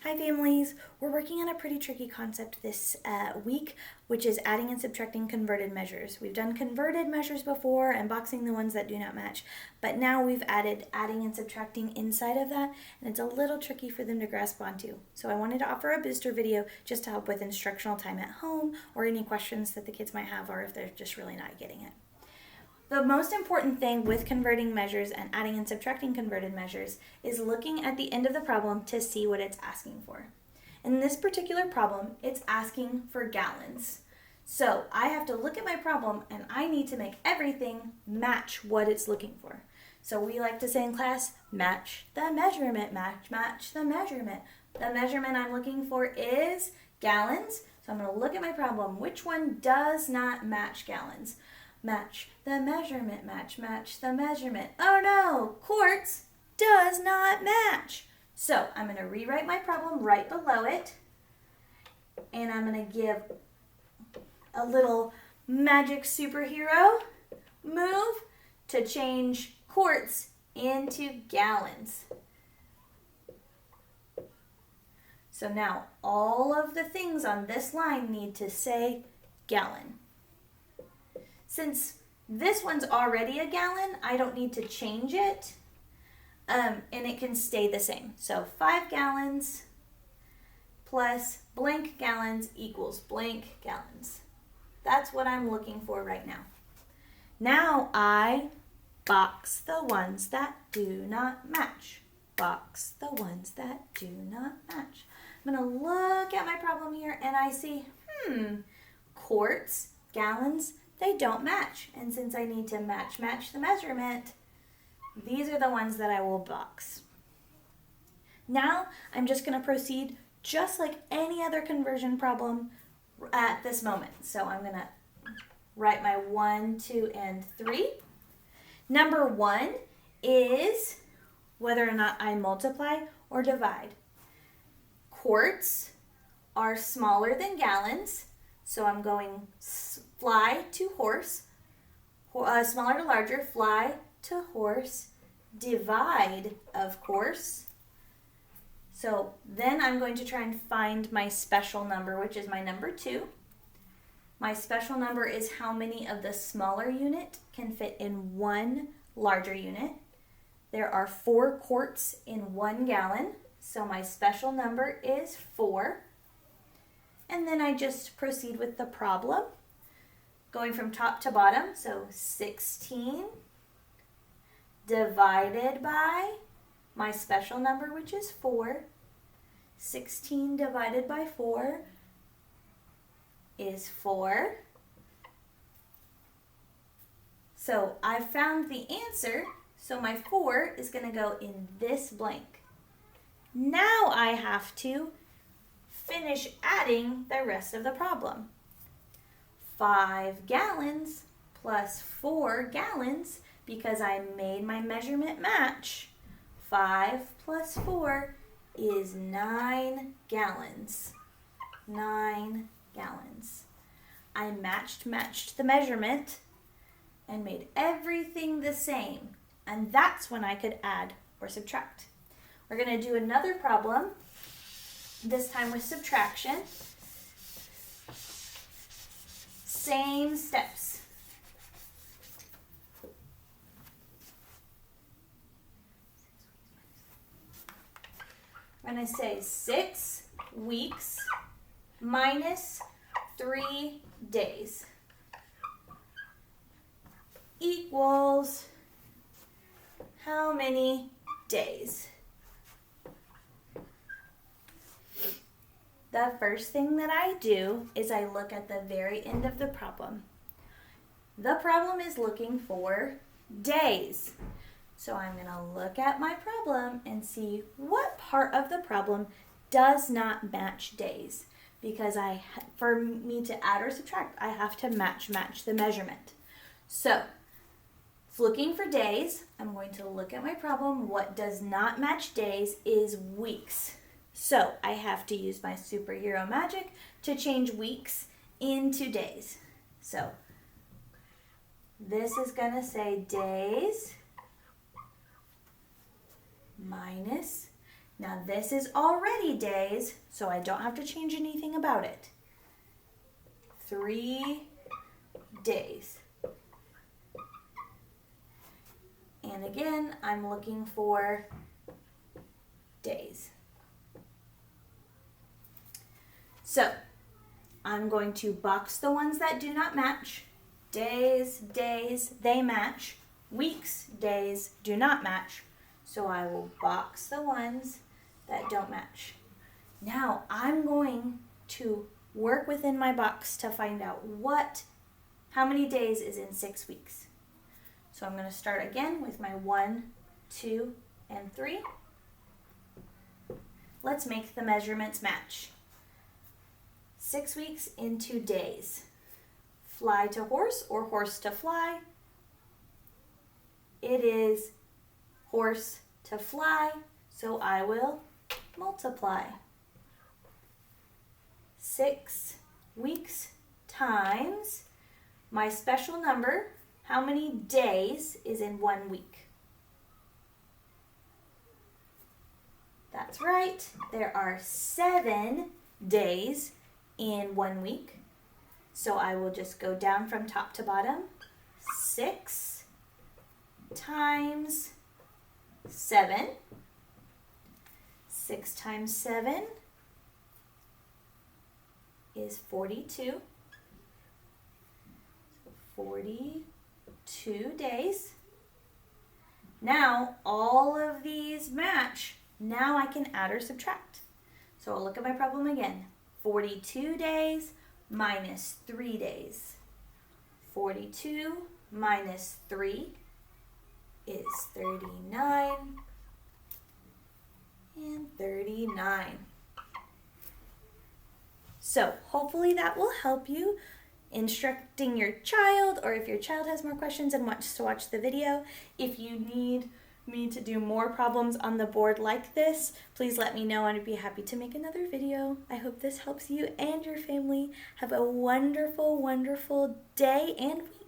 Hi families! We're working on a pretty tricky concept this week, which is adding and subtracting converted measures. We've done converted measures before and boxing the ones that do not match, but now we've added adding and subtracting inside of that, and it's a little tricky for them to grasp onto. So I wanted to offer a booster video just to help with instructional time at home or any questions that the kids might have or if they're just really not getting it. The most important thing with converting measures and adding and subtracting converted measures is looking at the end of the problem to see what it's asking for. In this particular problem, it's asking for gallons. So I have to look at my problem and I need to make everything match what it's looking for. So we like to say in class, match the measurement, match the measurement. The measurement I'm looking for is gallons. So I'm going to look at my problem. Which one does not match gallons? Match the measurement, match the measurement. Oh no, quarts does not match. So I'm going to rewrite my problem right below it, and I'm going to give a little magic superhero move to change quarts into gallons. So now all of the things on this line need to say gallon. Since this one's already a gallon, I don't need to change it, and it can stay the same. So 5 gallons plus blank gallons equals blank gallons. That's what I'm looking for right now. Now I box the ones that do not match. Box the ones that do not match. I'm going to look at my problem here and I see, quarts, gallons, they don't match. And since I need to match the measurement, these are the ones that I will box. Now I'm just going to proceed just like any other conversion problem at this moment. So I'm going to write my 1, 2, and 3. Number 1 is whether or not I multiply or divide. Quarts are smaller than gallons, so I'm going fly to horse, smaller to larger, fly to horse, divide, of course. So then I'm going to try and find my special number, which is my number 2. My special number is how many of the smaller unit can fit in one larger unit. There are 4 quarts in 1 gallon, so my special number is 4. And then I just proceed with the problem, going from top to bottom. So 16 divided by my special number, which is 4. 16 divided by 4 is 4. So I found the answer, so my 4 is going to go in this blank. Now I have to finish adding the rest of the problem. 5 gallons plus 4 gallons, because I made my measurement match. 5 plus 4 is 9 gallons. 9 gallons. I matched the measurement and made everything the same. And that's when I could add or subtract. We're going to do another problem, this time with subtraction. Same steps. I'm going to say 6 weeks minus 3 days equals how many days? The first thing that I do is I look at the very end of the problem. The problem is looking for days. So I'm going to look at my problem and see what part of the problem does not match days. Because for me to add or subtract, I have to match the measurement. So, looking for days, I'm going to look at my problem. What does not match days is weeks. So I have to use my superhero magic to change weeks into days. So this is going to say days minus Now this is already days, so I don't have to change anything about it. 3 days. And again, I'm looking for days. So I'm going to box the ones that do not match. Days, days, they match. Weeks, days, do not match. So I will box the ones that don't match. Now I'm going to work within my box to find out how many days is in 6 weeks. So I'm going to start again with my 1, 2, and 3. Let's make the measurements match. 6 weeks into days. Fly to horse or horse to fly. It is horse to fly, so I will multiply. 6 weeks times my special number. How many days is in 1 week? That's right. There are 7 days in 1 week. So I will just go down from top to bottom. 6 times 7. 6 times 7 is 42. 42 days. Now all of these match. Now I can add or subtract. So I'll look at my problem again. 42 days minus 3 days. 42 minus 3 is 39 and 39. So hopefully that will help you instructing your child, or if your child has more questions and wants to watch the video. If you need me to do more problems on the board like this, please let me know and I'd be happy to make another video. I hope this helps you and your family. Have a wonderful, wonderful day and week.